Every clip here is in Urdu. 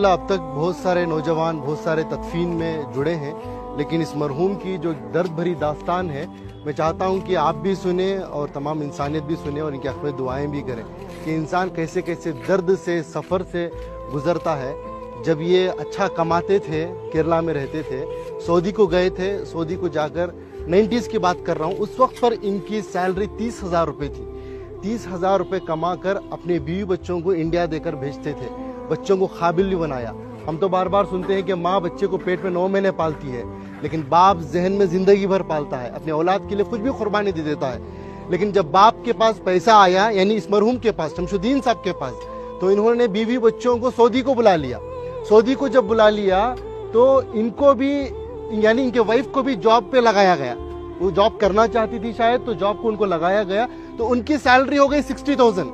اب تک بہت سارے نوجوان بہت سارے تدفین میں جڑے ہیں، لیکن اس مرحوم کی جو درد بھری داستان ہے میں چاہتا ہوں کہ آپ بھی سنیں اور تمام انسانیت بھی سنیں اور ان کے حق میں دعائیں بھی کریں کہ انسان کیسے کیسے درد سے سفر سے گزرتا ہے۔ جب یہ اچھا کماتے تھے، کیرلا میں رہتے تھے، سعودی کو گئے تھے، سعودی کو جا کر 90s کی بات کر رہا ہوں، اس وقت پر ان کی سیلری 30,000 روپے تھی۔ 30,000 روپے کما کر اپنے بیوی بچوں کو انڈیا دے کر بھیجتے تھے، بچوں کو قابل بھی بنایا۔ ہم تو بار بار سنتے ہیں کہ ماں بچے کو پیٹ میں 9 مہینے پالتی ہے، لیکن باپ ذہن میں زندگی بھر پالتا ہے، اپنے اولاد کے لیے کچھ بھی قربانی دے دیتا ہے۔ لیکن جب باپ کے پاس پیسہ آیا، یعنی اس مرحوم کے پاس، شمس الدین صاحب کے پاس، تو انہوں نے بیوی بچوں کو سعودی کو بلا لیا۔ سعودی کو جب بلا لیا تو ان کو بھی، یعنی ان کے وائف کو بھی جاب پہ لگایا گیا۔ وہ جاب کرنا چاہتی تھی شاید، تو جاب کو ان کو لگایا گیا، تو ان کی سیلری ہو گئی 60,000،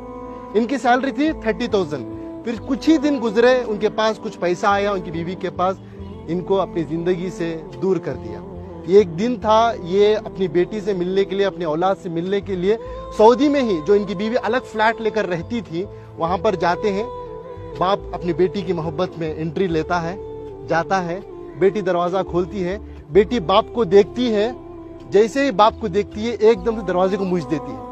ان کی سیلری تھی 30,000۔ پھر کچھ ہی دن گزرے، ان کے پاس کچھ پیسہ آیا، ان کی بیوی کے پاس، ان کو اپنی زندگی سے دور کر دیا۔ یہ ایک دن تھا، یہ اپنی بیٹی سے ملنے کے لیے، اپنی اولاد سے ملنے کے لیے سعودی میں ہی، جو ان کی بیوی الگ فلیٹ لے کر رہتی تھی، وہاں پر جاتے ہیں۔ باپ اپنی بیٹی کی محبت میں انٹری لیتا ہے، جاتا ہے، بیٹی دروازہ کھولتی ہے، بیٹی باپ کو دیکھتی ہے، جیسے ہی باپ کو دیکھتی ہے ایک دم سے دروازے کو موچ دیتی ہے۔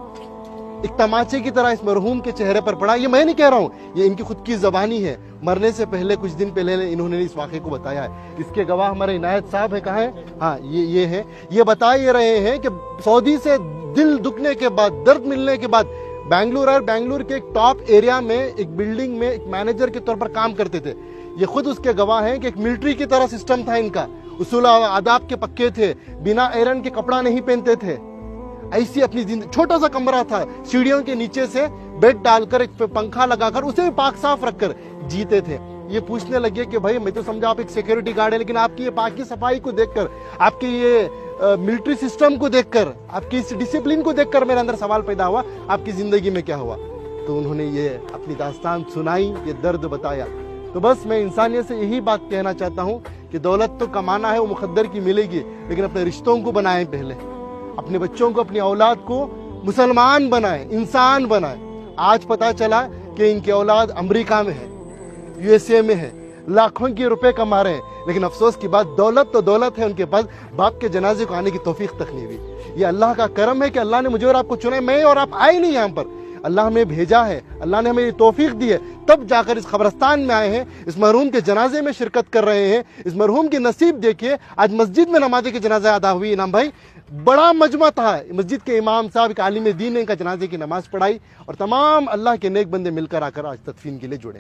ایک تماچے کی طرح اس مرحوم کے چہرے پر پڑا۔ یہ میں نہیں کہہ رہا ہوں، یہ ان کی خود کی زبانی ہے، مرنے سے پہلے کچھ دن پہلے انہوں نے اس واقعے کو بتایا ہے۔ اس کے گواہ ہمارے عنایت صاحب ہے، کہاں ہے؟ ہاں، یہ ہے۔ یہ بتا یہ رہے ہیں کہ سعودی سے دل دکھنے کے بعد، درد ملنے کے بعد بنگلور کے ایک ٹاپ ایریا میں ایک بلڈنگ میں ایک مینیجر کے طور پر کام کرتے تھے۔ یہ خود اس کے گواہ ہیں کہ ایک ملٹری کی طرح سسٹم تھا ان کا، اصول آداب کے پکے تھے، بنا ایرن کے کپڑا نہیں پہنتے تھے، ایسی اپنی زندگی، چھوٹا سا کمرہ تھا، سیڑھیوں کے نیچے سے بیڈ ڈال کر، ایک پنکھا لگا کر، اسے بھی پاک صاف رکھ کر جیتے تھے۔ یہ پوچھنے لگے کہ بھائی میں تو سمجھا آپ ایک سیکیورٹی گارڈ ہیں، لیکن آپ کی یہ پاکی صفائی کو دیکھ کر، آپ کی یہ ملٹری سسٹم کو دیکھ کر، آپ کی اس ڈسپلن کو دیکھ کر میرے اندر سوال پیدا ہوا، آپ کی زندگی میں کیا ہوا؟ تو انہوں نے یہ اپنی داستان سنائی، یہ درد بتایا۔ تو بس میں انسانیت سے یہی بات کہنا چاہتا ہوں کہ دولت تو کمانا ہے، وہ مقدر کی ملے گی، لیکن اپنے رشتوں کو بنائیں، پہلے اپنے بچوں کو، اپنی اولاد کو مسلمان بنائیں، انسان بنائیں۔ آج پتا چلا کہ ان کی اولاد امریکہ میں ہے، USA میں ہے، لاکھوں کے روپے کما رہے ہیں، لیکن افسوس کی بات، دولت تو دولت ہے، ان کے پاس باپ کے جنازے کو آنے کی توفیق تک نہیں ہوئی۔ یہ اللہ کا کرم ہے کہ اللہ نے مجھے اور آپ کو چنا ہے، میں اور آپ آئے نہیں یہاں پر، اللہ ہمیں بھیجا ہے، اللہ نے ہمیں یہ توفیق دی ہے، تب جا کر اس قبرستان میں آئے ہیں، اس مرحوم کے جنازے میں شرکت کر رہے ہیں۔ اس مرحوم کی نصیب دیکھیے، آج مسجد میں نماز کے جنازہ ادا ہوئی۔ انعام بھائی، بڑا مجمع تھا، مسجد کے امام صاحب، ایک عالم دین نے ان کا جنازے کی نماز پڑھائی، اور تمام اللہ کے نیک بندے مل کر آ کر آج تدفین کے لیے جڑے۔